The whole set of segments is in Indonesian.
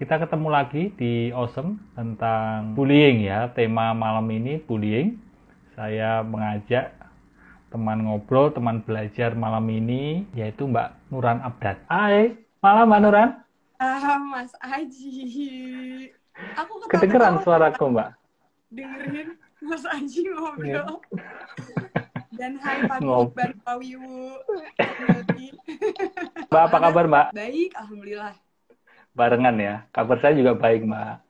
Kita ketemu lagi di Awesome tentang bullying ya. Tema malam ini bullying. Saya mengajak teman ngobrol, teman belajar malam ini yaitu Mbak Nuran Abdat. Hai, malam Mbak Nuran. Mas Aji. Aku Kedengeran ketawa-ketawa suaraku Mbak. dengerin Mas Aji Iya. ngobrol. Dan hai Ngob. Paguyuban Pawiwu Family. Mbak Apa apa kabar? kabar Mbak? Baik, Alhamdulillah. Barengan ya. Kabar saya juga baik Mbak.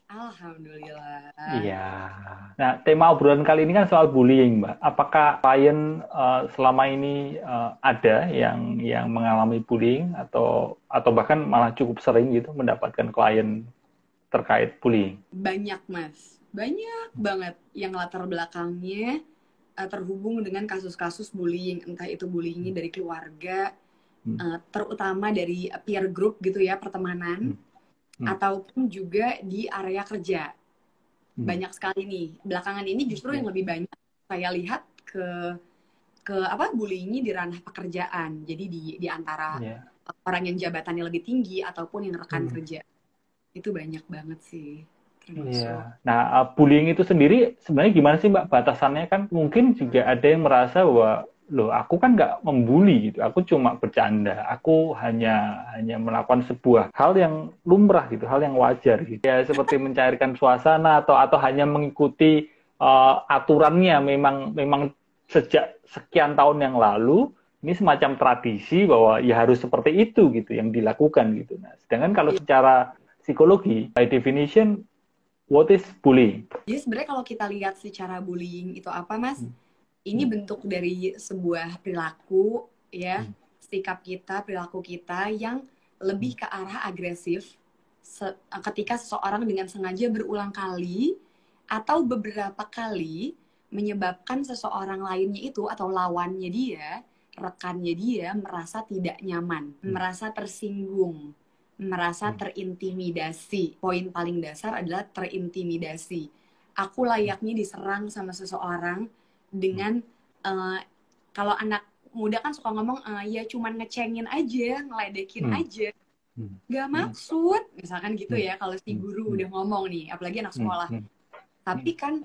Alhamdulillah. Iya. Nah, tema obrolan kali ini kan soal bullying, Mbak. Apakah klien selama ini ada yang mengalami bullying atau bahkan malah cukup sering gitu mendapatkan klien terkait bullying? Banyak, Mas. Banyak banget yang latar belakangnya terhubung dengan kasus-kasus bullying. Entah itu bullyingnya dari keluarga, terutama dari peer group gitu ya, pertemanan. Ataupun juga di area kerja. Banyak sekali nih. Belakangan ini justru yang lebih banyak saya lihat ke bullyingnya di ranah pekerjaan. Jadi di antara orang yang jabatannya lebih tinggi ataupun yang rekan kerja. Itu banyak banget sih. Iya. Nah, bullying itu sendiri sebenarnya gimana sih Mbak batasannya? Kan mungkin juga ada yang merasa bahwa loh aku kan nggak membuli gitu, aku cuma bercanda, aku hanya melakukan sebuah hal yang lumrah gitu, hal yang wajar gitu. Ya seperti mencairkan suasana atau hanya mengikuti aturannya memang sejak sekian tahun yang lalu ini semacam tradisi bahwa ya harus seperti itu gitu yang dilakukan gitu. Nah, sedangkan kalau secara psikologi by definition what is bullying? Jadi sebenarnya kalau kita lihat secara bullying itu apa, Mas? Ini bentuk dari sebuah perilaku, ya, sikap kita, perilaku kita yang lebih ke arah agresif ketika seseorang dengan sengaja berulang kali atau beberapa kali menyebabkan seseorang lainnya itu atau lawannya dia, rekannya dia merasa tidak nyaman, merasa tersinggung, merasa terintimidasi. Poin paling dasar adalah terintimidasi. Aku layaknya diserang sama seseorang dengan kalau anak muda kan suka ngomong ya cuman ngecengin aja, ngeledekin aja, nggak maksud, misalkan gitu ya kalau si guru udah ngomong nih, apalagi anak sekolah. Tapi kan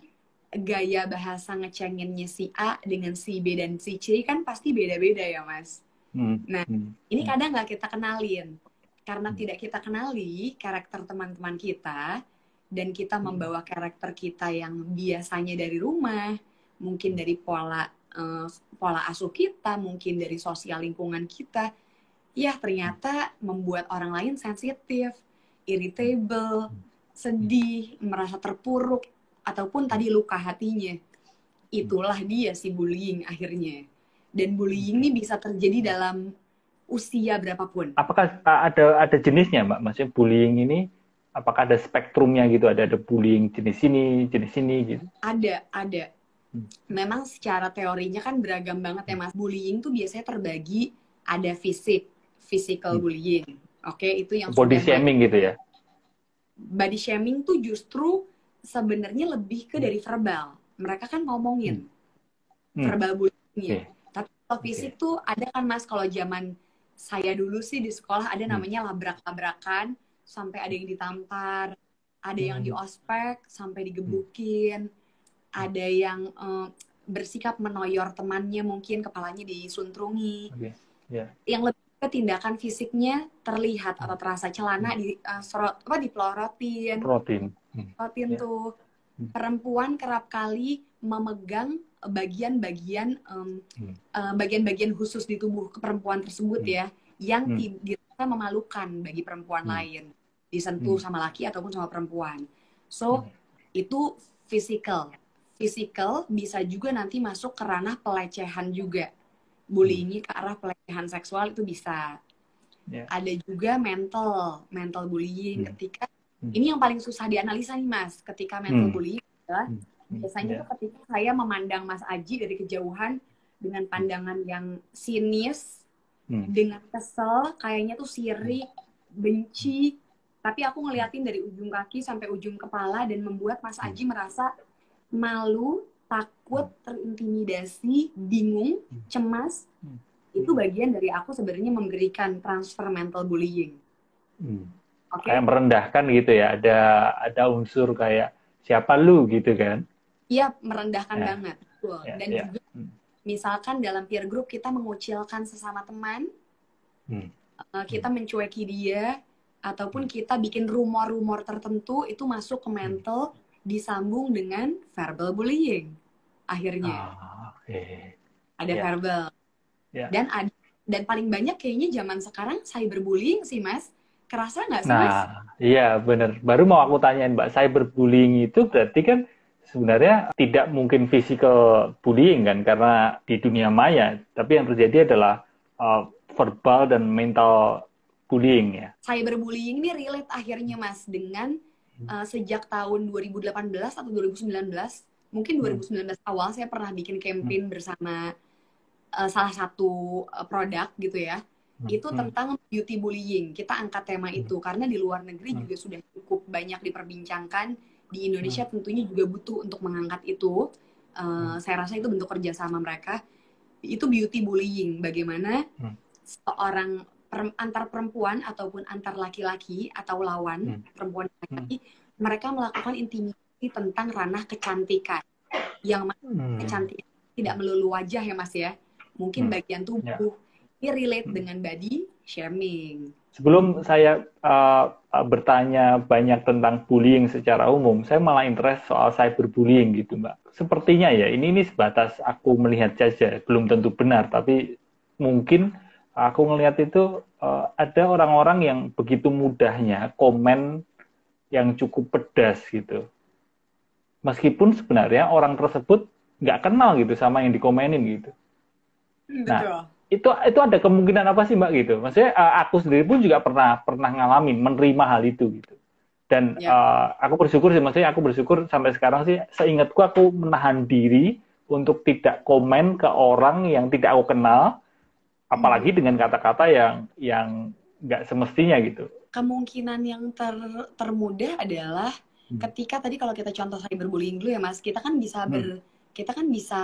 gaya bahasa ngecenginnya si A dengan si B dan si C kan pasti beda-beda ya, Mas. Nah, ini kadang nggak kita kenalin. Karena tidak kita kenali karakter teman-teman kita, dan kita membawa karakter kita yang biasanya dari rumah, mungkin dari pola asuh kita, mungkin dari sosial lingkungan kita, ya ternyata membuat orang lain sensitif, irritable, sedih, merasa terpuruk, ataupun tadi luka hatinya. Itulah dia si bullying akhirnya. Dan bullying ini bisa terjadi dalam usia berapapun. Apakah ada jenisnya, Mbak? Maksudnya bullying ini apakah ada spektrumnya gitu? Ada bullying jenis ini gitu? Ada. Memang secara teorinya kan beragam banget ya, Mas. Bullying tuh biasanya terbagi ada physical bullying. Oke, itu yang body sudah shaming gitu ya. Body shaming tuh justru sebenarnya lebih ke dari verbal. Mereka kan ngomongin verbal bullyingnya. Tapi kalau fisik tuh ada kan, Mas, kalau zaman saya dulu sih di sekolah ada namanya labrak-labrakan, sampai ada yang ditampar, ada yang di ospek sampai digebukin, ada yang bersikap menoyor temannya, mungkin kepalanya disuntrungi. Yang lebih ke tindakan fisiknya terlihat atau terasa, celana dipelorotin. Tuh. Perempuan kerap kali memegang bagian-bagian khusus di tubuh perempuan tersebut ya, yang dirasa memalukan bagi perempuan lain, disentuh sama laki ataupun sama perempuan. So itu physical bisa juga nanti masuk ke ranah pelecehan juga. Bullying ke arah pelecehan seksual itu bisa. Ada juga mental bullying, ketika ini yang paling susah dianalisa nih, Mas. Ketika mental bullying adalah biasanya tuh ketika saya memandang Mas Aji dari kejauhan dengan pandangan yang sinis, dengan kesel, kayaknya tuh sirik, benci, tapi aku ngeliatin dari ujung kaki sampai ujung kepala dan membuat Mas Aji merasa malu, takut, terintimidasi, bingung, cemas. Itu bagian dari aku sebenarnya memberikan transfer mental bullying. Oke? Kayak merendahkan gitu ya, ada unsur kayak siapa lu gitu kan? Iya, merendahkan Ya, banget. Betul. ya, Dan ya. juga misalkan dalam peer group kita mengucilkan sesama teman, Hmm, kita hmm, mencueki dia, ataupun hmm, kita bikin rumor-rumor tertentu, itu masuk ke hmm. mental, disambung dengan verbal bullying. Akhirnya Oke. ada Ya, verbal. ya. Dan dan paling banyak kayaknya zaman sekarang cyberbullying sih, Mas. Kerasa nggak sih, Nah, Mas? iya benar. Baru mau aku tanyain, Mbak, cyberbullying itu berarti kan sebenarnya tidak mungkin physical bullying kan, karena di dunia maya. Tapi yang terjadi adalah uh, verbal dan mental bullying ya. Cyberbullying ini relate akhirnya, Mas, dengan sejak tahun 2018 atau 2019, mungkin Hmm, 2019 awal saya pernah bikin hmm, campaign bersama salah satu produk gitu ya. hmm, Itu hmm, tentang beauty bullying. Kita angkat tema hmm, itu karena di luar negeri hmm, juga sudah cukup banyak diperbincangkan. Di hmm, Indonesia tentunya juga butuh untuk mengangkat itu. hmm, Saya rasa itu bentuk kerjasama mereka. Itu beauty bullying. Bagaimana hmm, seorang antar perempuan ataupun antar laki-laki atau lawan hmm, perempuan dan hmm, laki-laki, mereka melakukan intimidasi tentang ranah kecantikan. Yang hmm, kecantikan tidak melulu wajah ya, Mas ya, mungkin hmm. bagian Ya. tubuh. Ini relate Hmm. dengan body shaming. Sebelum saya bertanya banyak tentang bullying secara umum, saya malah interest soal cyberbullying gitu, Mbak. Sepertinya ya, ini sebatas aku melihat saja, belum tentu benar, tapi mungkin aku ngelihat itu ada orang-orang yang begitu mudahnya komen yang cukup pedas gitu. Meskipun sebenarnya orang tersebut nggak kenal gitu sama yang dikomenin gitu. Nah, Betul. itu ada kemungkinan apa sih Mbak gitu? Maksudnya aku sendiri pun juga pernah ngalamin menerima hal itu gitu. Dan Ya. aku bersyukur sih, maksudnya aku bersyukur sampai sekarang sih, seingatku aku menahan diri untuk tidak komen ke orang yang tidak aku kenal, apalagi Mhm. dengan kata-kata yang nggak semestinya gitu. Kemungkinan yang termudah adalah Hmm. ketika tadi kalau kita contoh cyberbullying dulu ya, Mas, Hmm. kita kan bisa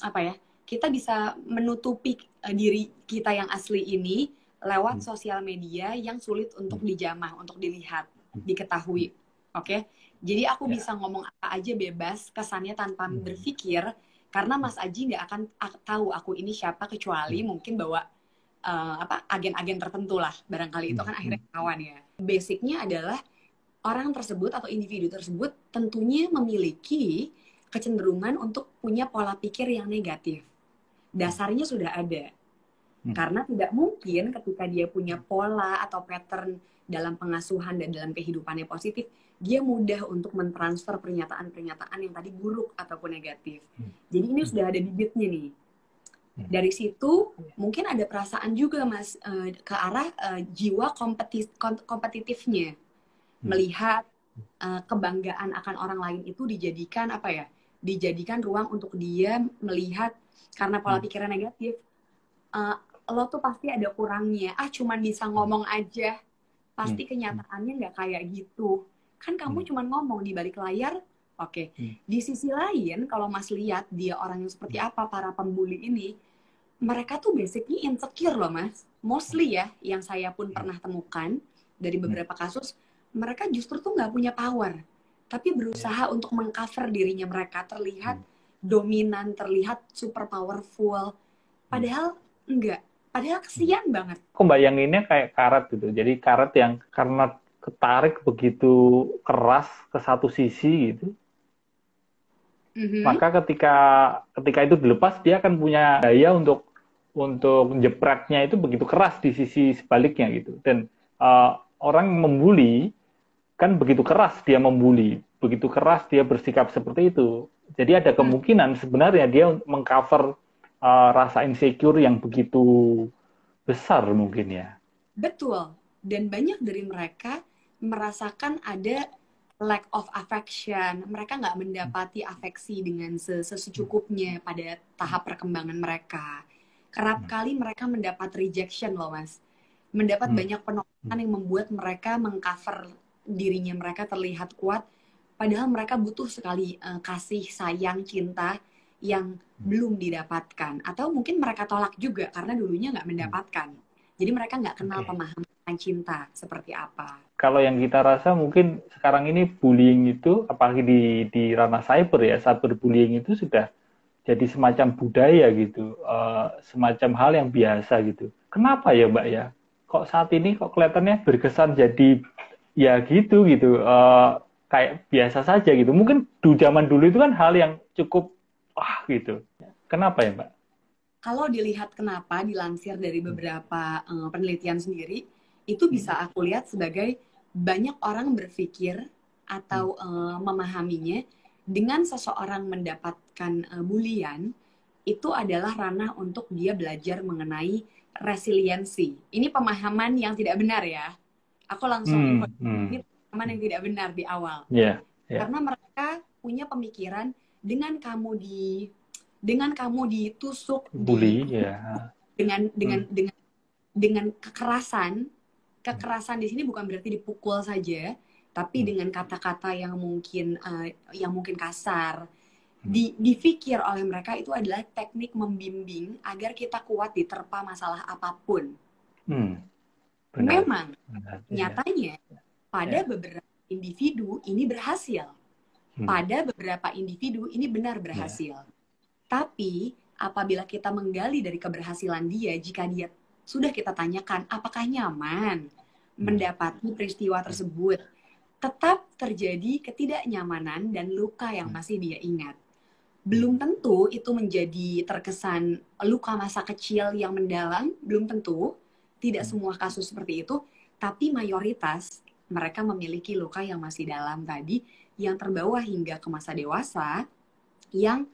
apa ya? Kita bisa menutupi diri kita yang asli ini lewat Hmm. sosial media yang sulit untuk Hmm. dijamah, untuk dilihat, Hmm. diketahui. Oke? Jadi aku Ya. bisa ngomong apa aja bebas, kesannya tanpa Hmm. berpikir, karena Mas Aji nggak akan tahu aku ini siapa kecuali Hmm. mungkin bawa agen-agen tertentu lah, barangkali itu Hmm. kan Hmm. akhirnya kawan ya. Basicnya adalah orang tersebut atau individu tersebut tentunya memiliki kecenderungan untuk punya pola pikir yang negatif. Dasarnya sudah ada. Hmm. Karena tidak mungkin ketika dia punya pola atau pattern dalam pengasuhan dan dalam kehidupannya positif, dia mudah untuk mentransfer pernyataan-pernyataan yang tadi buruk ataupun negatif. Hmm. Jadi ini Hmm. sudah ada bibitnya nih. Hmm. Dari situ mungkin ada perasaan juga, Mas, ke arah jiwa kompetitifnya, Hmm. melihat kebanggaan akan orang lain itu dijadikan apa ya, dijadikan ruang untuk dia melihat karena pola pikiran negatif, uh, lo tuh pasti ada kurangnya, cuman bisa ngomong aja, Hmm. pasti kenyataannya nggak kayak gitu kan, kamu Hmm. cuman ngomong di balik layar. Oke. Hmm. Di sisi lain kalau Mas lihat dia orang yang seperti apa, para pembuli ini, mereka tuh basically insecure loh, Mas. Mostly ya, yang saya pun pernah temukan dari beberapa kasus, mereka justru tuh nggak punya power, tapi berusaha untuk mengcover dirinya mereka, terlihat dominan, terlihat super powerful. Padahal enggak. Padahal kesian banget. Aku bayanginnya kayak karet gitu. Jadi karet yang karena ketarik begitu keras ke satu sisi gitu, Mhm. maka ketika itu dilepas dia akan punya daya untuk jepretnya itu begitu keras di sisi sebaliknya gitu. Dan orang membuli kan begitu keras dia membuli, begitu keras dia bersikap seperti itu. Jadi ada kemungkinan sebenarnya dia mengcover rasa insecure yang begitu besar mungkin ya. Betul. Dan banyak dari mereka merasakan ada lack of affection. Mereka nggak mendapati afeksi dengan secukupnya pada tahap perkembangan mereka. Kerap kali mereka mendapat rejection loh, Mas. Mendapat banyak penolakan yang membuat mereka mengcover dirinya mereka terlihat kuat. Padahal mereka butuh sekali kasih, sayang, cinta yang belum didapatkan. Atau mungkin mereka tolak juga karena dulunya nggak mendapatkan. Jadi mereka nggak kenal Oke. pemahaman cinta seperti apa. Kalau yang kita rasa mungkin sekarang ini bullying itu, apalagi di ranah cyber ya, cyberbullying itu sudah jadi semacam budaya gitu, semacam hal yang biasa gitu. Kenapa ya Mbak ya? Kok saat ini kok kelihatannya berkesan jadi ya gitu, kayak biasa saja gitu. Mungkin di zaman dulu itu kan hal yang cukup gitu. Kenapa ya Mbak? Kalau dilihat kenapa, dilansir dari beberapa penelitian sendiri, itu bisa aku lihat sebagai banyak orang berpikir atau memahaminya dengan seseorang mendapatkan bulian, itu adalah ranah untuk dia belajar mengenai resiliensi. Ini pemahaman yang tidak benar ya. Aku langsung info, ini pemahaman yang tidak benar di awal. Karena mereka punya pemikiran dengan kamu ditusuk, bully, dengan kekerasan di sini bukan berarti dipukul saja, tapi dengan kata-kata yang mungkin kasar, dipikir oleh mereka itu adalah teknik membimbing agar kita kuat diterpa masalah apapun. Memang nyatanya pada beberapa individu ini berhasil, pada beberapa individu ini benar berhasil. Tapi apabila kita menggali dari keberhasilan dia, jika dia sudah kita tanyakan apakah nyaman mendapati peristiwa tersebut, tetap terjadi ketidaknyamanan dan luka yang masih dia ingat. Belum tentu itu menjadi terkesan luka masa kecil yang mendalam, belum tentu, tidak semua kasus seperti itu, tapi mayoritas mereka memiliki luka yang masih dalam tadi, yang terbawa hingga ke masa dewasa, yang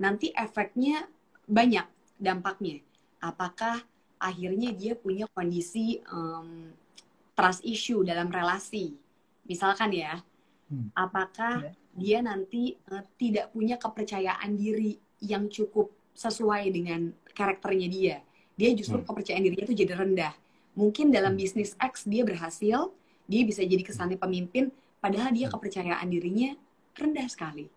nanti efeknya banyak dampaknya. Apakah akhirnya dia punya kondisi trust issue dalam relasi. Misalkan ya, apakah dia nanti tidak punya kepercayaan diri yang cukup sesuai dengan karakternya dia. Dia justru kepercayaan dirinya itu jadi rendah. Mungkin dalam bisnis X dia berhasil, dia bisa jadi kesannya pemimpin, padahal dia kepercayaan dirinya rendah sekali.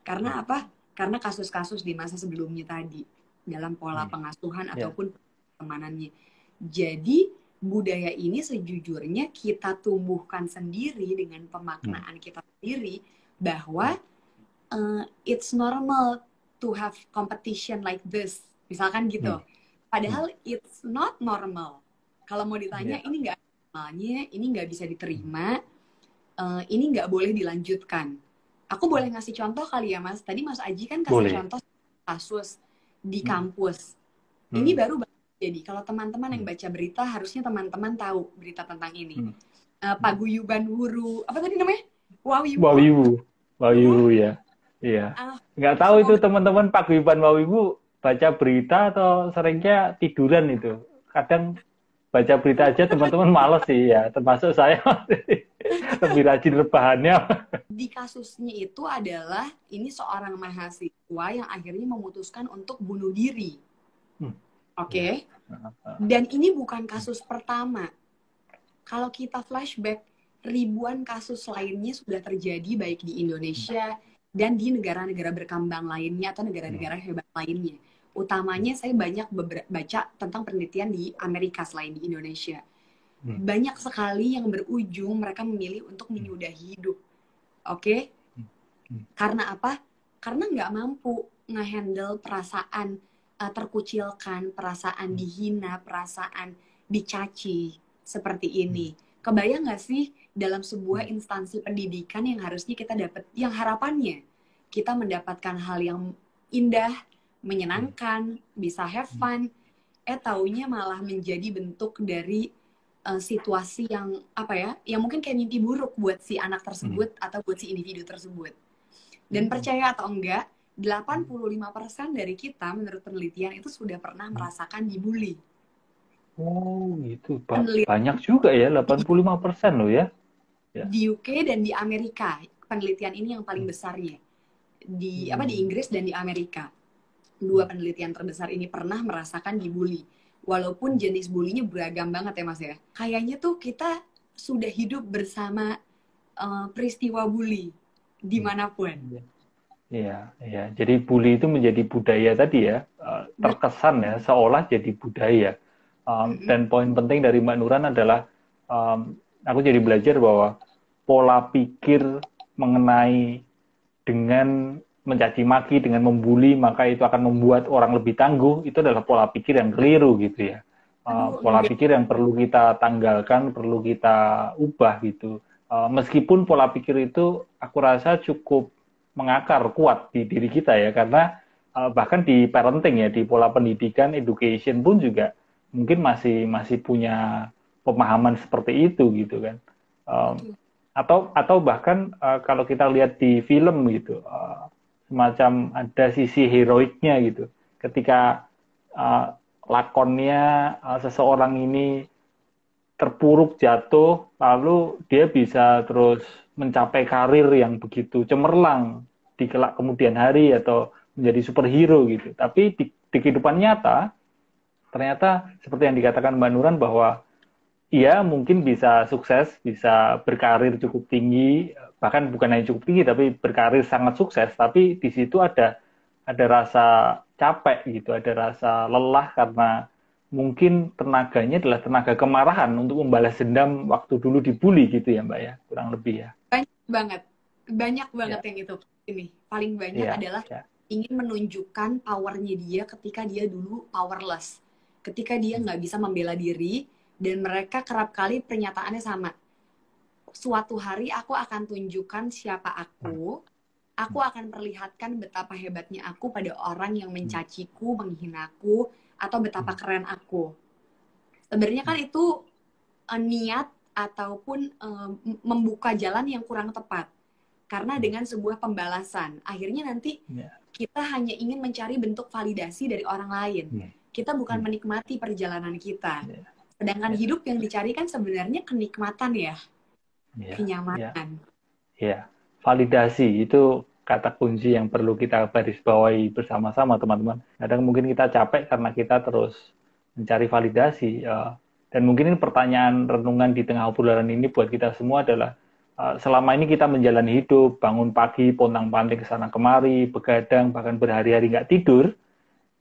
Karena apa? Karena kasus-kasus di masa sebelumnya tadi, dalam pola pengasuhan ataupun pertemanannya. Jadi, budaya ini sejujurnya kita tumbuhkan sendiri dengan pemaknaan kita sendiri, bahwa it's normal to have competition like this. Misalkan gitu. Padahal it's not normal. Kalau mau ditanya, ini nggak normalnya, ini nggak bisa diterima, ini nggak boleh dilanjutkan. Aku boleh ngasih contoh kali ya Mas. Tadi Mas Aji kan kasih contoh kasus di kampus. Ini baru jadi. Kalau teman-teman yang baca berita, harusnya teman-teman tahu berita tentang ini. Paguyuban Wuru, apa tadi namanya? Wawiwu ya. Iya. Nggak tahu itu teman-teman Paguyuban Wawiwu baca berita atau seringnya tiduran itu. Kadang baca berita aja teman-teman males sih ya, termasuk saya. Lebih rajin rebahannya. Di kasusnya itu adalah ini seorang mahasiswa yang akhirnya memutuskan untuk bunuh diri. Oke. Dan ini bukan kasus pertama. Kalau kita flashback, ribuan kasus lainnya sudah terjadi baik di Indonesia dan di negara-negara berkembang lainnya atau negara-negara hebat lainnya. Utamanya saya banyak baca tentang penelitian di Amerika selain di Indonesia. Banyak sekali yang berujung mereka memilih untuk menyudahi hidup. Oke? Karena apa? Karena nggak mampu nge-handle perasaan terkucilkan, perasaan dihina, perasaan dicaci seperti ini. Kebayang nggak sih dalam sebuah instansi pendidikan yang harusnya kita dapat, yang harapannya kita mendapatkan hal yang indah, menyenangkan, bisa have fun, taunya malah menjadi bentuk dari situasi yang apa ya, yang mungkin kayak mimpi buruk buat si anak tersebut atau buat si individu tersebut. Dan percaya atau enggak, 85% dari kita menurut penelitian itu sudah pernah merasakan dibully. Oh gitu, banyak juga ya, 85% loh ya. Di UK dan di Amerika, penelitian ini yang paling besarnya. Di Inggris dan di Amerika. 2 penelitian terbesar ini pernah merasakan dibully. Walaupun jenis bulinya beragam banget ya Mas ya. Kayaknya tuh kita sudah hidup bersama peristiwa bully dimanapun. Iya. Jadi bully itu menjadi budaya tadi ya, terkesan ya seolah jadi budaya. Dan poin penting dari Mbak Nuran adalah aku jadi belajar bahwa pola pikir mengenai dengan mencaci maki, dengan membuli, maka itu akan membuat orang lebih tangguh, itu adalah pola pikir yang keliru gitu ya. Aduh, Pola enggak. pikir yang perlu kita tanggalkan, perlu kita ubah gitu. Meskipun pola pikir itu aku rasa cukup mengakar kuat di diri kita ya, karena bahkan di parenting ya, di pola pendidikan, education pun juga mungkin masih masih punya pemahaman seperti itu gitu kan. Um, Betul. atau bahkan kalau kita lihat di film gitu, semacam ada sisi heroiknya gitu ketika uh, lakonnya seseorang ini terpuruk jatuh lalu dia bisa terus mencapai karir yang begitu cemerlang di kelak kemudian hari atau menjadi superhero gitu, tapi di kehidupan nyata ternyata seperti yang dikatakan Mbak Nuran bahwa iya, mungkin bisa sukses, bisa berkarir cukup tinggi, bahkan bukan hanya cukup tinggi, tapi berkarir sangat sukses. Tapi di situ ada rasa capek gitu, ada rasa lelah karena mungkin tenaganya adalah tenaga kemarahan untuk membalas dendam waktu dulu dibully gitu ya Mbak ya, kurang lebih ya. Banyak banyak banget Ya, yang itu ini paling banyak iya, adalah ya. ingin menunjukkan powernya dia ketika dia dulu powerless, ketika dia nggak bisa membela diri, dan mereka kerap kali pernyataannya sama, suatu hari aku akan tunjukkan siapa aku akan perlihatkan betapa hebatnya aku pada orang yang mencaciku, menghinaku, atau betapa keren aku. Sebenarnya kan itu niat ataupun membuka jalan yang kurang tepat. Karena dengan sebuah pembalasan, akhirnya nanti Ya. kita hanya ingin mencari bentuk validasi dari orang lain. Kita bukan menikmati perjalanan kita. Ya. Sedangkan Ya. hidup yang dicari kan sebenarnya kenikmatan ya, Ya. Ya. kenyamanan. Ya, validasi itu kata kunci yang perlu kita garis bawahi bersama-sama teman-teman. Kadang mungkin kita capek karena kita terus mencari validasi. Dan mungkin ini pertanyaan renungan di tengah obrolan ini buat kita semua adalah selama ini kita menjalani hidup, bangun pagi, pontang-panting ke sana kemari, begadang, bahkan berhari-hari nggak tidur,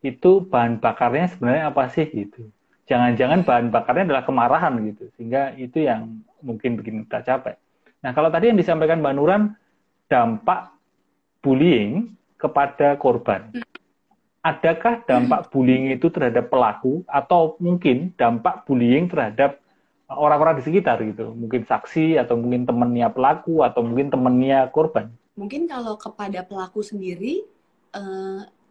itu bahan bakarnya sebenarnya apa sih gitu. Jangan-jangan bahan bakarnya adalah kemarahan gitu, sehingga itu yang mungkin bikin kita capek. Nah, kalau tadi yang disampaikan Mbak Nuran, dampak bullying kepada korban. Adakah dampak bullying itu terhadap pelaku atau mungkin dampak bullying terhadap orang-orang di sekitar gitu? Mungkin saksi atau mungkin temannya pelaku atau mungkin temannya korban. Mungkin kalau kepada pelaku sendiri,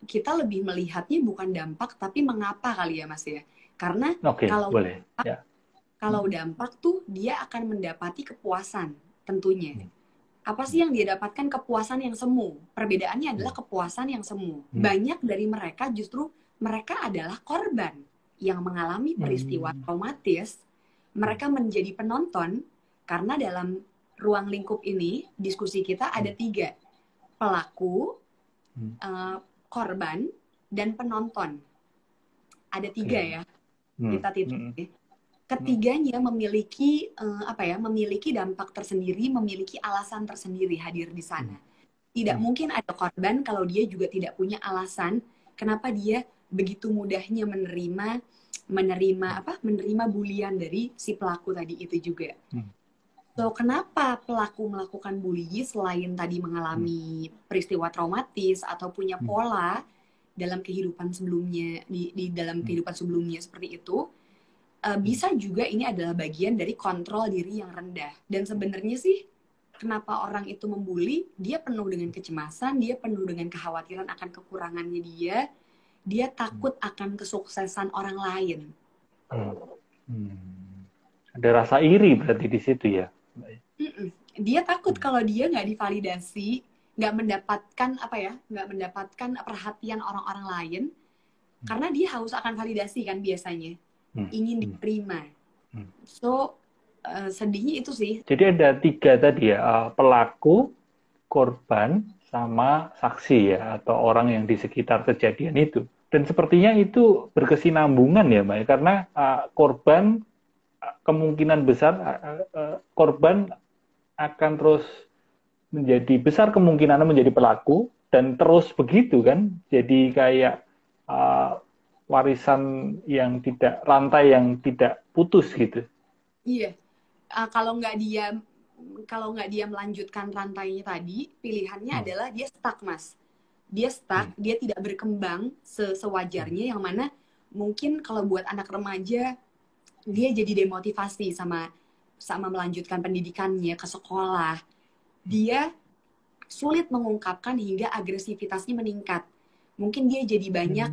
kita lebih melihatnya bukan dampak, tapi mengapa kali ya Mas ya. Karena Oke, kalau boleh. Ya. kalau dampak tuh dia akan mendapati kepuasan tentunya. Apa sih yang dia dapatkan? Kepuasan yang semu. Perbedaannya adalah kepuasan yang semu. Banyak dari mereka justru mereka adalah korban yang mengalami peristiwa traumatis. Mereka menjadi penonton karena dalam ruang lingkup ini diskusi kita ada 3. Pelaku, korban, dan penonton. Ada 3 ya. Kita titik. Ketiganya memiliki memiliki dampak tersendiri, memiliki alasan tersendiri hadir di sana. Tidak mungkin ada korban kalau dia juga tidak punya alasan kenapa dia begitu mudahnya menerima bulian dari si pelaku tadi itu juga. So, kenapa pelaku melakukan bully selain tadi mengalami peristiwa traumatis atau punya pola dalam kehidupan sebelumnya di dalam kehidupan sebelumnya seperti itu? Bisa juga ini adalah bagian dari kontrol diri yang rendah. Dan sebenarnya sih, kenapa orang itu membuli, dia penuh dengan kecemasan, dia penuh dengan kekhawatiran akan kekurangannya dia takut akan kesuksesan orang lain. Ada rasa iri berarti di situ ya? Dia takut kalau dia nggak divalidasi, nggak mendapatkan perhatian orang-orang lain, karena dia haus akan validasi kan biasanya. Ingin diterima. So, sedihnya itu sih. Jadi ada 3 tadi ya, pelaku, korban, sama saksi ya, atau orang yang di sekitar kejadian itu. Dan sepertinya itu berkesinambungan ya Mbak, karena korban kemungkinan besar, korban akan terus menjadi besar kemungkinan menjadi pelaku, dan terus begitu kan, jadi kayak warisan yang tidak, rantai yang tidak putus gitu. Iya, Kalau nggak dia melanjutkan rantainya tadi, pilihannya adalah dia stuck, Mas. Dia stuck, dia tidak berkembang sewajarnya, yang mana mungkin kalau buat anak remaja, dia jadi demotivasi sama melanjutkan pendidikannya ke sekolah. Dia sulit mengungkapkan hingga agresivitasnya meningkat. Mungkin dia jadi banyak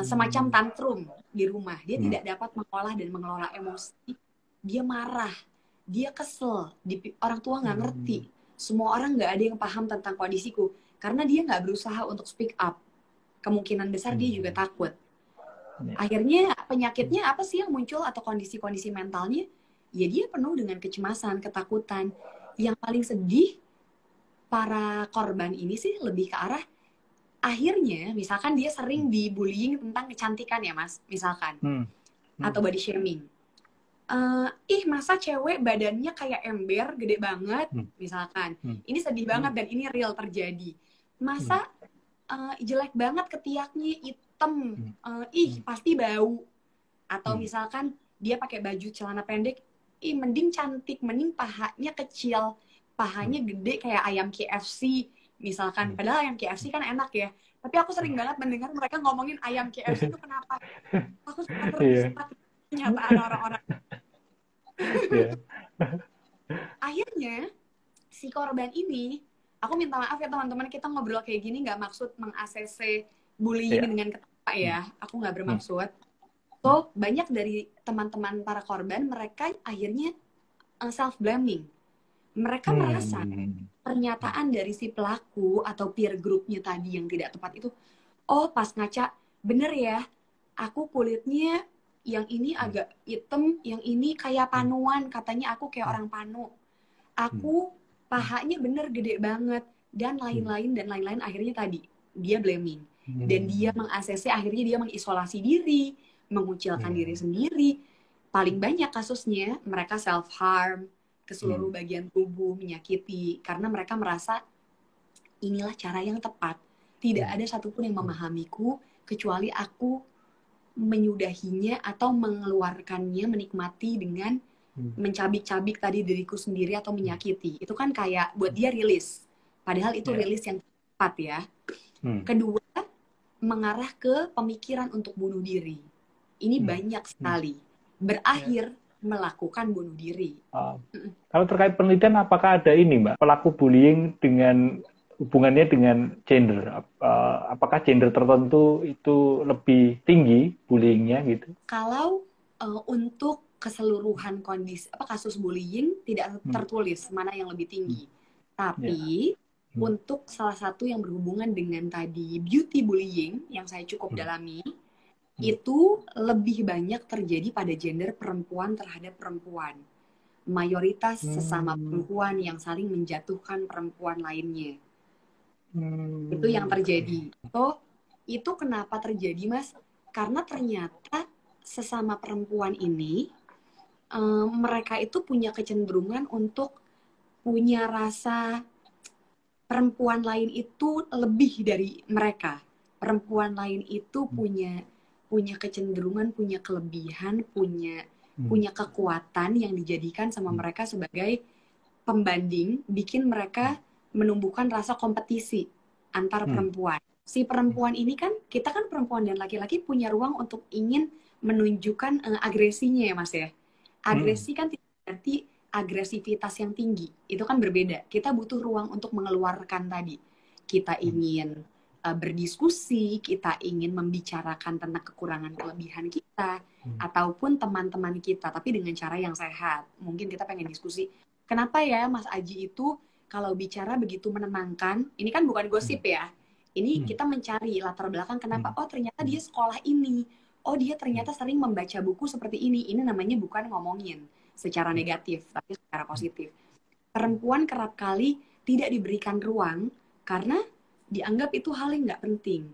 semacam tantrum di rumah. Dia tidak dapat mengolah dan mengelola emosi. Dia marah, dia kesel, orang tua nggak ngerti. Semua orang nggak ada yang paham tentang kondisiku. Karena dia nggak berusaha untuk speak up. Kemungkinan besar dia juga takut. Akhirnya penyakitnya apa sih yang muncul atau kondisi-kondisi mentalnya? Ya dia penuh dengan kecemasan, ketakutan. Yang paling sedih, para korban ini sih lebih ke arah akhirnya, misalkan dia sering dibullying tentang kecantikan ya Mas, misalkan. Atau body shaming. Masa cewek badannya kayak ember, gede banget, misalkan. Ini sedih banget dan ini real terjadi. Masa jelek banget ketiaknya, hitam, pasti bau. Atau misalkan dia pakai baju celana pendek, mending cantik, mending pahanya kecil, pahanya gede kayak ayam KFC, misalkan. Padahal ayam KFC kan enak ya. Tapi aku sering banget mendengar mereka ngomongin ayam KFC itu kenapa. Aku suka terdistract kenyataan orang-orang. Akhirnya, si korban ini, aku minta maaf ya teman-teman, kita ngobrol kayak gini nggak maksud meng-ACC bullying dengan ketawa ya. Aku nggak bermaksud. So, banyak dari teman-teman para korban, mereka akhirnya self-blaming. Mereka merasa pernyataan dari si pelaku atau peer groupnya tadi yang tidak tepat itu, oh pas ngaca, bener ya, aku kulitnya yang ini agak hitam, yang ini kayak panuan, katanya aku kayak orang panu. Aku pahanya bener gede banget, dan lain-lain, akhirnya tadi, dia blaming. Dan dia meng-ACC, akhirnya dia mengisolasi diri, mengucilkan diri sendiri. Paling banyak kasusnya, mereka self-harm, ke seluruh bagian tubuh, menyakiti, karena mereka merasa inilah cara yang tepat. Tidak ada satupun yang memahamiku, kecuali aku menyudahinya atau mengeluarkannya, menikmati dengan mencabik-cabik tadi diriku sendiri atau menyakiti. Itu kan kayak buat dia rilis. Padahal itu rilis yang tepat ya. Kedua, mengarah ke pemikiran untuk bunuh diri. Ini banyak sekali. Berakhir melakukan bunuh diri. Kalau terkait penelitian, apakah ada ini, Mbak? Pelaku bullying dengan hubungannya dengan gender? Apakah gender tertentu itu lebih tinggi bullyingnya gitu? Kalau untuk keseluruhan kondisi kasus bullying tidak tertulis mana yang lebih tinggi. Tapi untuk salah satu yang berhubungan dengan tadi beauty bullying yang saya cukup dalami, itu lebih banyak terjadi pada gender perempuan terhadap perempuan. Mayoritas sesama perempuan yang saling menjatuhkan perempuan lainnya. Itu yang terjadi. Itu kenapa terjadi, Mas? Karena ternyata sesama perempuan ini, mereka itu punya kecenderungan untuk punya rasa perempuan lain itu lebih dari mereka. Perempuan lain itu punya kecenderungan, punya kelebihan, punya kekuatan yang dijadikan sama mereka sebagai pembanding, bikin mereka menumbuhkan rasa kompetisi antar perempuan. Si perempuan ini kan, kita kan perempuan dan laki-laki punya ruang untuk ingin menunjukkan agresinya ya Mas ya. Agresi kan tidak berarti agresivitas yang tinggi. Itu kan berbeda. Kita butuh ruang untuk mengeluarkan tadi. Kita ingin berdiskusi, kita ingin membicarakan tentang kekurangan kelebihan kita, ataupun teman-teman kita, tapi dengan cara yang sehat. Mungkin kita pengen diskusi, kenapa ya Mas Aji itu kalau bicara begitu menenangkan, ini kan bukan gosip ya, ini kita mencari latar belakang kenapa, oh ternyata dia sekolah ini, oh dia ternyata sering membaca buku seperti ini namanya bukan ngomongin secara negatif, tapi secara positif. Perempuan kerap kali tidak diberikan ruang, karena dianggap itu hal yang nggak penting.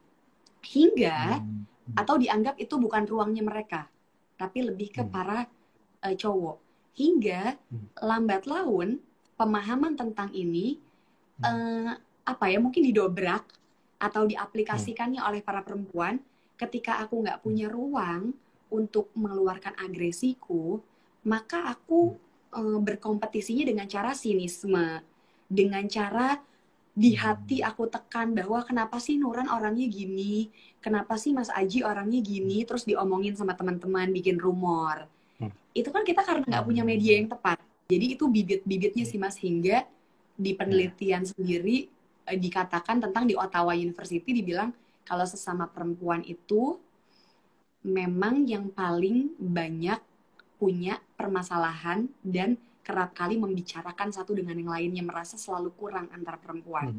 Hingga, atau dianggap itu bukan ruangnya mereka, tapi lebih ke para cowok. Hingga, lambat laun, pemahaman tentang ini, mungkin didobrak, atau diaplikasikannya oleh para perempuan, ketika aku nggak punya ruang untuk mengeluarkan agresiku, maka aku berkompetisinya dengan cara sinisme, dengan cara di hati aku tekan bahwa kenapa sih Nuran orangnya gini, kenapa sih Mas Aji orangnya gini, terus diomongin sama teman-teman, bikin rumor. Itu kan kita karena nggak punya media yang tepat. Jadi itu bibit-bibitnya sih Mas, hingga di penelitian sendiri dikatakan tentang di Ottawa University dibilang kalau sesama perempuan itu memang yang paling banyak punya permasalahan dan kerap kali membicarakan satu dengan yang lainnya, merasa selalu kurang antar perempuan.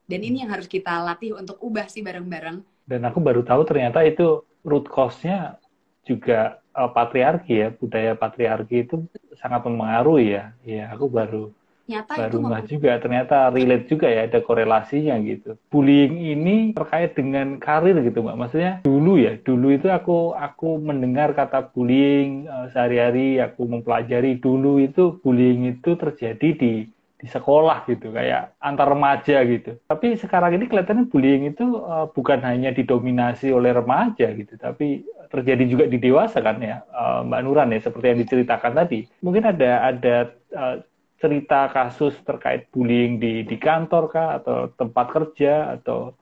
Dan ini yang harus kita latih untuk ubah sih bareng-bareng. Dan aku baru tahu ternyata itu root cause-nya juga patriarki ya, budaya patriarki itu sangat mempengaruhi ya. Ya, aku baru nggak juga, ternyata relate juga ya, ada korelasinya gitu. Bullying ini terkait dengan karir gitu Mbak. Maksudnya dulu itu aku mendengar kata bullying sehari-hari, aku mempelajari dulu itu bullying itu terjadi di sekolah gitu, kayak antar remaja gitu. Tapi sekarang ini kelihatannya bullying itu bukan hanya didominasi oleh remaja gitu, tapi terjadi juga di dewasa kan ya, Mbak Nuran ya, seperti yang diceritakan tadi. Mungkin ada cerita kasus terkait bullying di kantor kah, atau tempat kerja, atau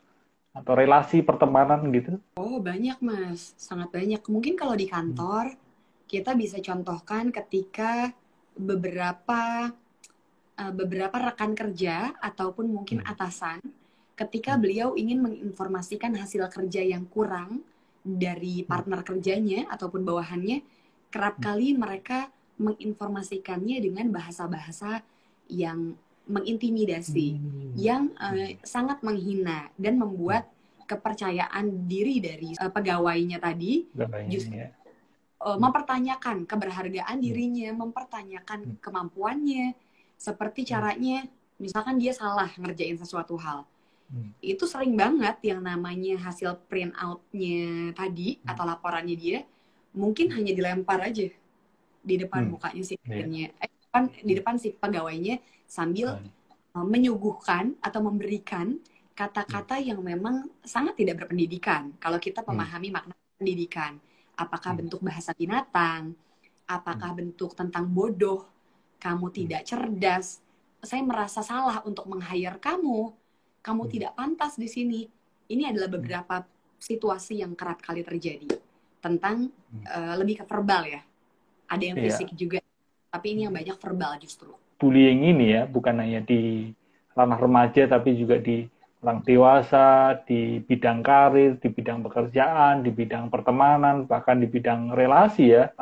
relasi pertemanan gitu? Oh banyak Mas, sangat banyak. Mungkin kalau di kantor kita bisa contohkan ketika beberapa rekan kerja ataupun mungkin atasan ketika beliau ingin menginformasikan hasil kerja yang kurang dari partner kerjanya ataupun bawahannya, kerap kali mereka menginformasikannya dengan bahasa-bahasa yang mengintimidasi, yang sangat menghina dan membuat kepercayaan diri dari pegawainya tadi justru mempertanyakan keberhargaan dirinya, mempertanyakan kemampuannya, seperti caranya, misalkan dia salah ngerjain sesuatu hal. Itu sering banget yang namanya hasil print out-nya tadi atau laporannya dia mungkin hanya dilempar aja di depan mukanya si kliennya, di depan si pegawainya sambil menyuguhkan atau memberikan kata-kata yang memang sangat tidak berpendidikan. Kalau kita memahami makna pendidikan, apakah bentuk bahasa binatang, apakah bentuk tentang bodoh, kamu tidak cerdas, saya merasa salah untuk meng-hire kamu tidak pantas di sini. Ini adalah beberapa situasi yang kerap kali terjadi tentang lebih ke verbal ya. Ada yang fisik juga, tapi ini yang banyak verbal justru. Bullying ini ya, bukan hanya di ranah remaja, tapi juga di orang dewasa, di bidang karir, di bidang pekerjaan, di bidang pertemanan, bahkan di bidang relasi ya.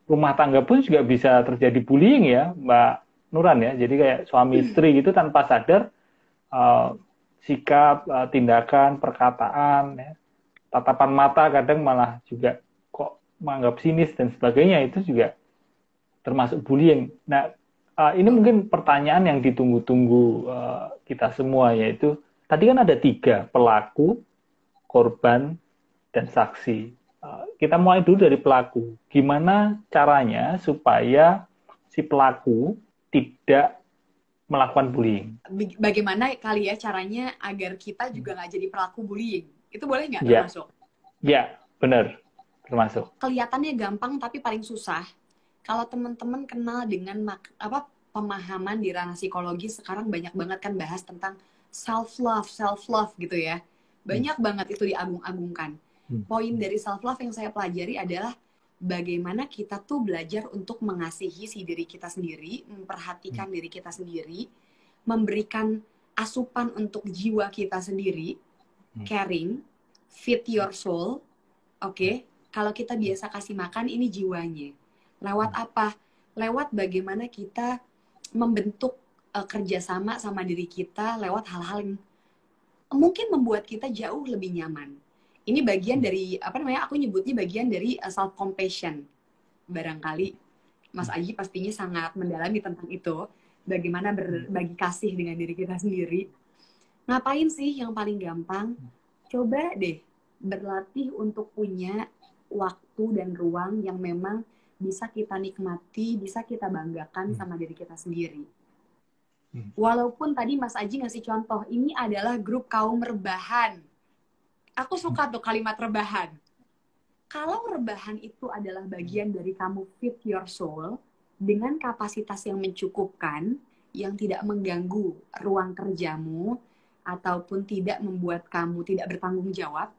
Rumah tangga pun juga bisa terjadi bullying ya, Mbak Nuran ya. Jadi kayak suami istri gitu tanpa sadar, sikap, tindakan, perkataan, ya, tatapan mata kadang malah juga kok menganggap sinis dan sebagainya, itu juga termasuk bullying. Nah, ini mungkin pertanyaan yang ditunggu-tunggu kita semua, yaitu tadi kan ada 3, pelaku, korban, dan saksi. Kita mulai dulu dari pelaku. Gimana caranya supaya si pelaku tidak melakukan bullying? Bagaimana kali ya caranya agar kita juga nggak jadi pelaku bullying? Itu boleh nggak termasuk? Ya, benar. Termasuk. Kelihatannya gampang tapi paling susah. Kalau teman-teman kenal dengan pemahaman di ranah psikologi, sekarang banyak banget kan bahas tentang self-love gitu ya. Banyak banget itu diagung-agungkan. Poin dari self-love yang saya pelajari adalah bagaimana kita tuh belajar untuk mengasihi si diri kita sendiri, memperhatikan diri kita sendiri, memberikan asupan untuk jiwa kita sendiri, caring, feed your soul, oke? Kalau kita biasa kasih makan, ini jiwanya. Lewat apa? Lewat bagaimana kita membentuk kerjasama sama diri kita lewat hal-hal yang mungkin membuat kita jauh lebih nyaman. Ini bagian dari, aku nyebutnya bagian dari self-compassion. Barangkali Mas Aji pastinya sangat mendalami tentang itu. Bagaimana berbagi kasih dengan diri kita sendiri. Ngapain sih yang paling gampang? Coba deh berlatih untuk punya waktu dan ruang yang memang bisa kita nikmati, bisa kita banggakan sama diri kita sendiri. Walaupun tadi Mas Aji ngasih contoh, ini adalah grup kaum rebahan. Aku suka tuh kalimat rebahan. Kalau rebahan itu adalah bagian dari kamu feed your soul, dengan kapasitas yang mencukupkan, yang tidak mengganggu ruang kerjamu, ataupun tidak membuat kamu tidak bertanggung jawab,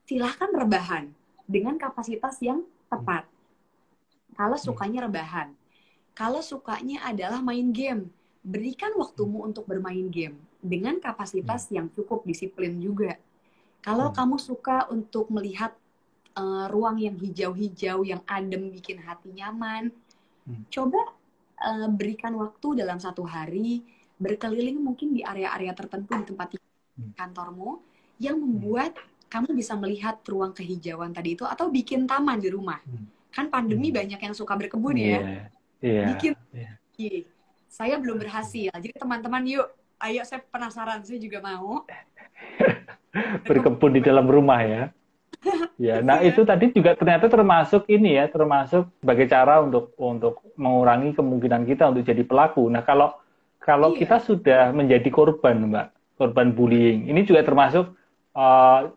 silahkan rebahan dengan kapasitas yang tepat. Kalau sukanya rebahan. Kalau sukanya adalah main game, berikan waktumu untuk bermain game dengan kapasitas yang cukup, disiplin juga. Kalau kamu suka untuk melihat ruang yang hijau-hijau, yang adem, bikin hati nyaman, coba berikan waktu dalam satu hari, berkeliling mungkin di area-area tertentu di tempat kantormu, yang membuat kamu bisa melihat ruang kehijauan tadi itu, atau bikin taman di rumah. Kan pandemi banyak yang suka berkebun ya. Bikin. Saya belum berhasil. Jadi teman-teman yuk, ayo, saya penasaran, saya juga mau. Berkebun di dalam rumah ya. Ya, nah itu tadi juga ternyata termasuk ini ya, termasuk sebagai cara untuk mengurangi kemungkinan kita untuk jadi pelaku. Nah, kalau kita sudah menjadi korban, Mbak, korban bullying, ini juga termasuk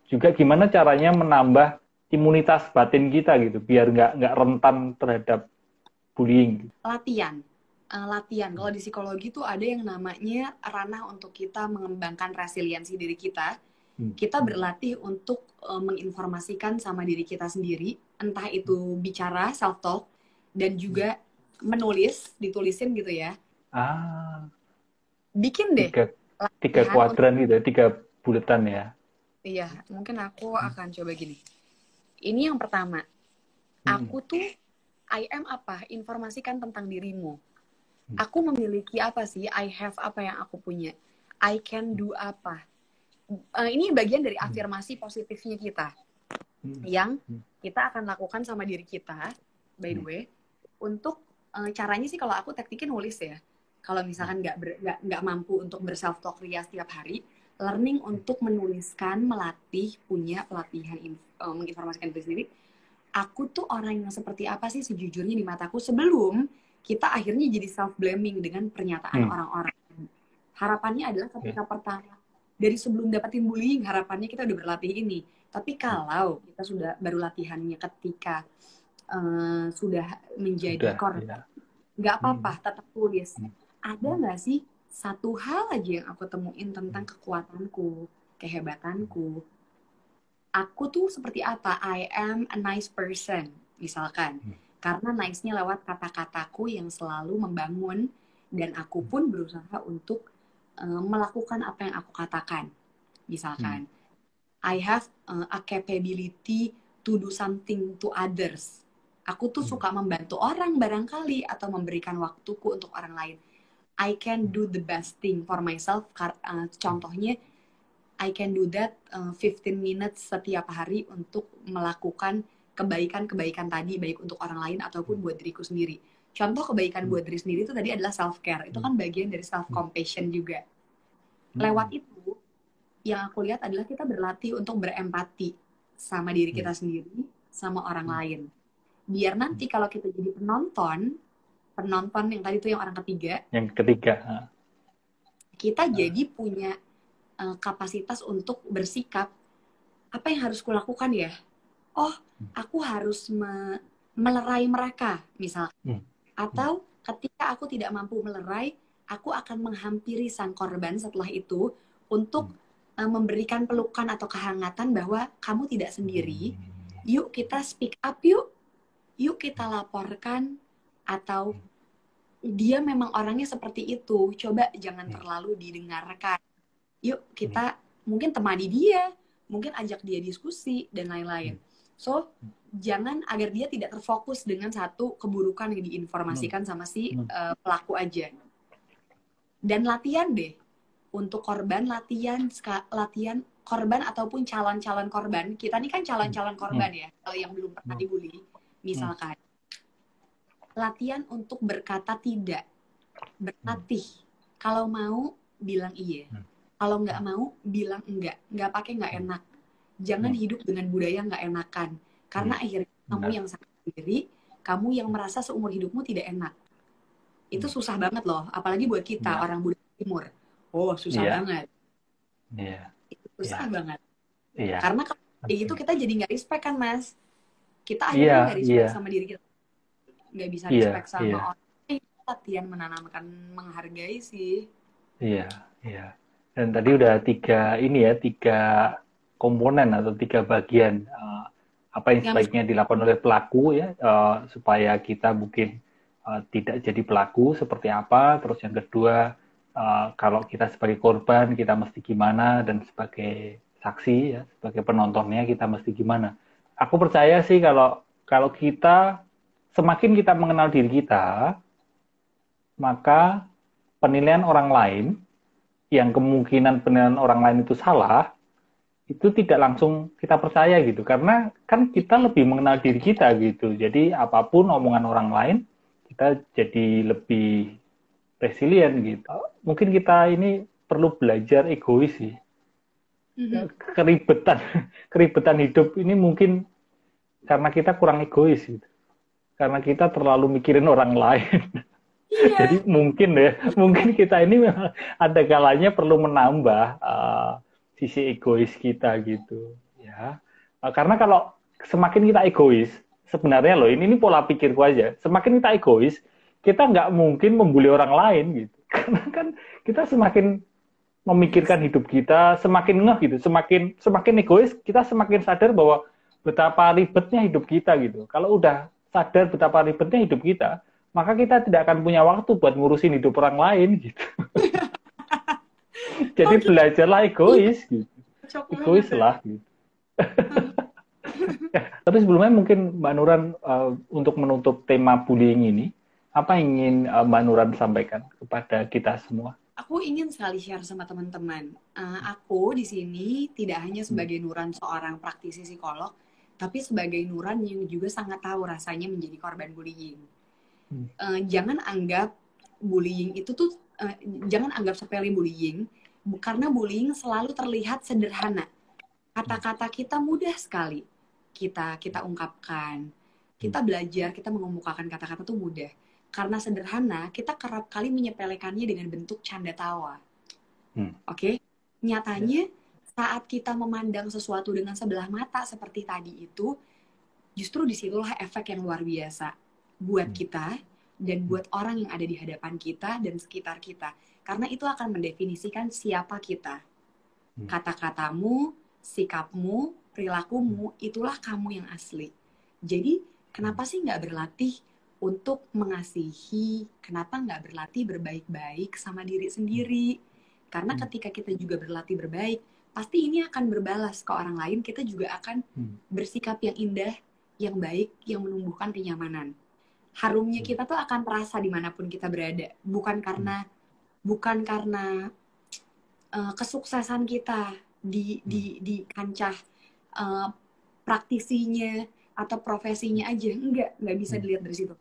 juga gimana caranya menambah imunitas batin kita gitu, biar nggak rentan terhadap bullying. Latihan. Kalau di psikologi tuh ada yang namanya ranah untuk kita mengembangkan resiliensi diri kita. Kita berlatih untuk menginformasikan sama diri kita sendiri, entah itu bicara, self-talk, dan juga menulis, ditulisin gitu ya. Bikin deh. Tiga kuadran gitu, 3 buletan ya. Iya, mungkin aku akan coba gini. Ini yang pertama. Aku tuh, I am apa? Informasikan tentang dirimu. Aku memiliki apa sih? I have apa yang aku punya? I can do apa? Ini bagian dari afirmasi positifnya kita. Yang kita akan lakukan sama diri kita, by the way. Untuk caranya sih kalau aku tekniknya nulis ya. Kalau misalkan nggak mampu untuk berself-talk ria setiap hari, learning untuk menuliskan, melatih, punya pelatihan menginformasikan diri sendiri. Aku tuh orang yang seperti apa sih sejujurnya di mataku, sebelum kita akhirnya jadi self-blaming dengan pernyataan orang-orang. Harapannya adalah ketika pertama, dari sebelum dapetin bullying, harapannya kita udah berlatih ini. Tapi kalau kita sudah baru latihannya ketika sudah menjadi korban, nggak apa-apa, tetap tulis. Ada nggak sih satu hal aja yang aku temuin tentang kekuatanku, kehebatanku? Aku tuh seperti apa? I am a nice person, misalkan. Karena nice-nya lewat kata-kataku yang selalu membangun, dan aku pun berusaha untuk melakukan apa yang aku katakan. Misalkan, I have a capability to do something to others. Aku tuh suka membantu orang barangkali, atau memberikan waktuku untuk orang lain. I can do the best thing for myself. Contohnya, I can do that 15 minutes setiap hari untuk melakukan kebaikan-kebaikan tadi, baik untuk orang lain ataupun buat diriku sendiri. Contoh kebaikan buat diri sendiri itu tadi adalah self-care. Itu kan bagian dari self-compassion juga. Lewat itu, yang aku lihat adalah kita berlatih untuk berempati sama diri kita sendiri, sama orang lain. Biar nanti kalau kita jadi penonton yang tadi itu yang orang ketiga. Yang ketiga. Kita jadi punya kapasitas untuk bersikap, apa yang harus kulakukan ya? Oh, aku harus melerai mereka, misalnya. Atau ketika aku tidak mampu melerai, aku akan menghampiri sang korban setelah itu untuk memberikan pelukan atau kehangatan bahwa kamu tidak sendiri. Yuk kita speak up yuk. Yuk kita laporkan, atau dia memang orangnya seperti itu. Coba jangan terlalu didengarkan. Yuk kita mungkin temani dia, mungkin ajak dia diskusi, dan lain-lain. So, jangan agar dia tidak terfokus dengan satu keburukan yang diinformasikan sama si pelaku aja. Dan latihan deh. Untuk korban, latihan korban ataupun calon-calon korban. Kita ini kan calon-calon korban ya, kalau yang belum pernah dibully. Misalkan, latihan untuk berkata tidak. Berlatih. Kalau mau, bilang iya. Kalau nggak mau, bilang enggak. Nggak pakai nggak enak. Jangan hidup dengan budaya nggak enakan. Karena akhirnya kamu yang sakit sendiri, kamu yang merasa seumur hidupmu tidak enak. Itu susah banget loh. Apalagi buat kita, orang budaya timur. Oh, susah banget. Itu susah banget. Karena kalau kayak gitu kita jadi nggak respect kan, Mas. Kita akhirnya nggak respect sama diri kita. nggak bisa Iya, respect sama iya, orang. Latihan menanamkan menghargai sih. iya, iya. Dan tadi udah tiga komponen atau tiga bagian apa yang Yang sebaiknya dilakukan oleh pelaku ya supaya kita mungkin tidak jadi pelaku seperti apa. Terus yang kedua kalau kita sebagai korban kita mesti gimana dan sebagai saksi ya sebagai penontonnya kita mesti gimana. Aku percaya sih kalau kalau kita semakin kita mengenal diri kita maka penilaian orang lain yang kemungkinan penilaian orang lain itu salah itu tidak langsung kita percaya gitu karena kan kita lebih mengenal diri kita gitu jadi apapun omongan orang lain kita jadi lebih resilient gitu mungkin kita ini perlu belajar egois sih keribetan keribetan hidup ini mungkin karena kita kurang egois gitu karena kita terlalu mikirin orang lain. iya. Jadi mungkin kita ini memang ada kalanya perlu menambah sisi egois kita gitu, ya. Karena kalau semakin kita egois, sebenarnya loh ini pola pikirku aja. Semakin kita egois, kita nggak mungkin membuli orang lain gitu. Karena kan kita semakin memikirkan hidup kita, semakin ngeh gitu, semakin egois, kita semakin sadar bahwa betapa ribetnya hidup kita gitu. Kalau udah sadar betapa ribetnya hidup kita, maka kita tidak akan punya waktu buat ngurusin hidup orang lain gitu. Jadi Oh, belajarlah egois gitu. cocok Egois banget ya. lah gitu. Tapi sebelumnya mungkin Mbak Nuran untuk menutup tema bullying ini, apa yang ingin Mbak Nuran sampaikan kepada kita semua? Aku ingin sekali share sama teman-teman. Aku di sini tidak hanya sebagai Nuran seorang praktisi psikolog, tapi sebagai Nuran yang juga sangat tahu rasanya menjadi korban bullying. Jangan anggap bullying itu tuh, jangan anggap sepele bullying, karena bullying selalu terlihat sederhana. Kata-kata kita mudah sekali kita ungkapkan. Kita belajar, kita mengemukakan kata-kata tuh mudah. Karena sederhana, kita kerap kali menyepelekannya dengan bentuk canda tawa. Oke? Nyatanya, saat kita memandang sesuatu dengan sebelah mata seperti tadi itu, justru disitulah efek yang luar biasa buat kita dan buat orang yang ada di hadapan kita dan sekitar kita. Karena itu akan mendefinisikan siapa kita. Kata-katamu, sikapmu, perilakumu, itulah kamu yang asli. Jadi, kenapa sih nggak berlatih untuk mengasihi? Kenapa nggak berlatih berbaik-baik sama diri sendiri? Karena ketika kita juga berlatih berbaik, pasti ini akan berbalas ke orang lain. Kita juga akan bersikap yang indah, yang baik, yang menumbuhkan kenyamanan. Harumnya kita tuh akan terasa dimanapun kita berada. Bukan karena kesuksesan kita di kancah praktisinya atau profesinya aja, nggak bisa dilihat dari situ.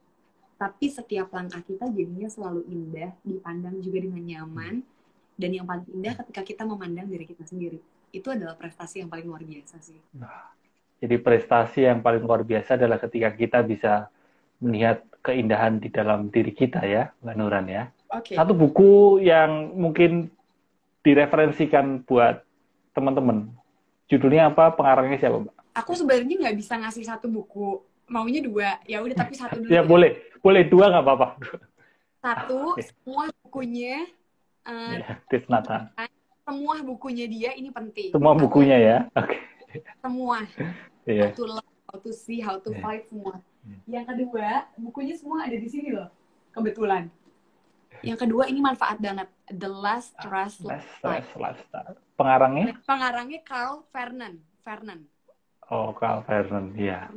Tapi setiap langkah kita jadinya selalu indah, dipandang juga dengan nyaman, dan yang paling indah ketika kita memandang diri kita sendiri. Itu adalah prestasi yang paling luar biasa sih. Jadi prestasi yang paling luar biasa adalah ketika kita bisa melihat keindahan di dalam diri kita ya, Mbak Nuran ya. Okay. Satu buku yang mungkin direferensikan buat teman-teman. Judulnya apa? Pengarangnya siapa, Mbak? Aku sebenarnya nggak bisa ngasih satu buku, maunya 2. Ya udah, tapi satu dulu. Ya boleh 2 nggak apa-apa. Satu, semua bukunya. Thich Nhat Hanh. Semua bukunya dia ini penting. Semua bukunya ya. Oke. Semua. How to love, how to see, how to fight, semua. Yang kedua, bukunya semua ada di sini loh. Kebetulan. Yang kedua ini manfaat banget. The Last Trust Lifestyle. Pengarangnya Carl Vernon. Oh, Carl Vernon, ya.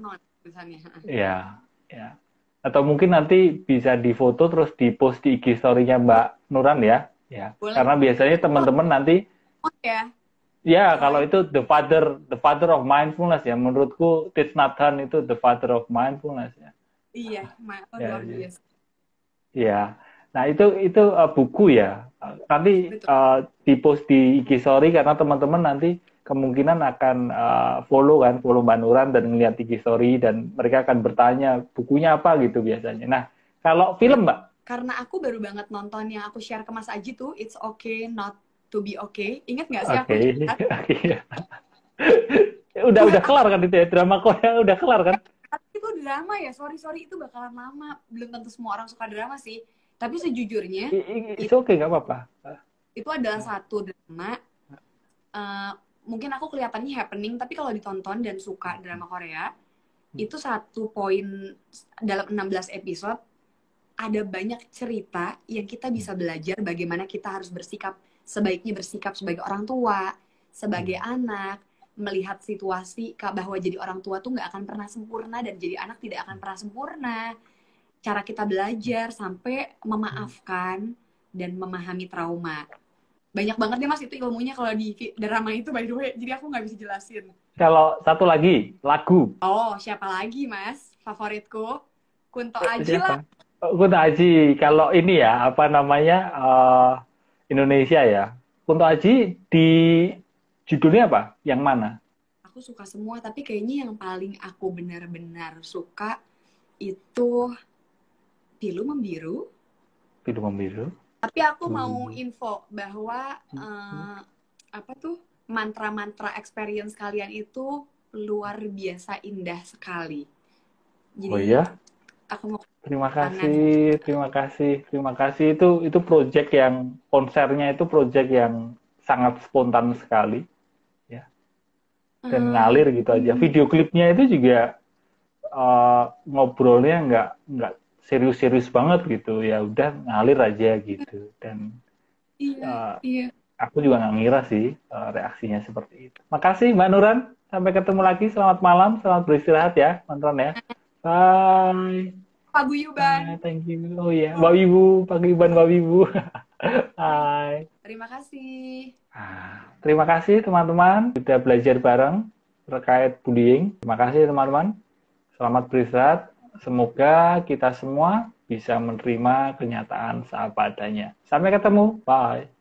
Iya. Ya. Atau mungkin nanti bisa difoto terus di-post di IG story-nya Mbak Nuran ya. Ya. Boleh. Karena biasanya teman-teman nanti ya. Ya, kalau itu the father of mindfulness ya. Menurutku Thich Nhat Hanh itu the father of mindfulness ya. Iya, luar biasa. Iya. Nah, itu buku ya. Nanti di-post di IG story karena teman-teman nanti kemungkinan akan follow Mbak Nuran dan ngeliat IG story dan mereka akan bertanya bukunya apa gitu biasanya. Nah, kalau film Mbak? Karena aku baru banget nonton yang aku share ke Mas Aji tuh, It's Okay Not to Be Okay. Ingat nggak sih aku? Udah kelar kan itu ya, drama Korea udah kelar kan? Itu drama ya, sorry itu bakalan lama. Belum tentu semua orang suka drama sih. Tapi sejujurnya It's okay, nggak apa-apa. itu adalah satu drama. Mungkin aku kelihatannya happening, tapi kalau ditonton dan suka drama Korea, itu satu poin dalam 16 episode ada banyak cerita yang kita bisa belajar bagaimana kita harus sebaiknya bersikap sebagai orang tua, sebagai anak, melihat situasi bahwa jadi orang tua tuh nggak akan pernah sempurna dan jadi anak tidak akan pernah sempurna. Cara kita belajar sampai memaafkan dan memahami trauma. Banyak banget deh Mas itu ilmunya kalau di drama itu, by the way. Jadi aku nggak bisa jelasin. Kalau satu lagi, lagu. Oh, siapa lagi Mas? Favoritku? Kunto Aji lah. Kunto Aji. Kalau ini ya, apa namanya, Indonesia ya. Kunto Aji di judulnya apa? Yang mana? Aku suka semua, tapi kayaknya yang paling aku benar-benar suka itu Pilu Membiru. Pilu Membiru. Tapi aku mau info bahwa apa tuh mantra-mantra experience kalian itu luar biasa indah sekali. Jadi, oh iya? Aku mau terima kasih. Itu project yang konsernya itu project yang sangat spontan sekali, ya. Dan ngalir gitu aja. Video klipnya itu juga ngobrolnya nggak serius-serius banget gitu, ya udah ngalir aja gitu. Dan aku juga nggak ngira sih reaksinya seperti itu. Makasih Mbak Nuran, sampai ketemu lagi. Selamat malam, selamat beristirahat ya teman-teman ya. Bye. Pak Guyuban. Thank you. Oh ya, Mbak Wibu, Pak Guyuban, Mbak Wibu. Hai. Terima kasih. Terima kasih teman-teman sudah belajar bareng terkait bullying. Terima kasih teman-teman. Selamat beristirahat. Semoga kita semua bisa menerima kenyataan seapa adanya. Sampai ketemu. Bye.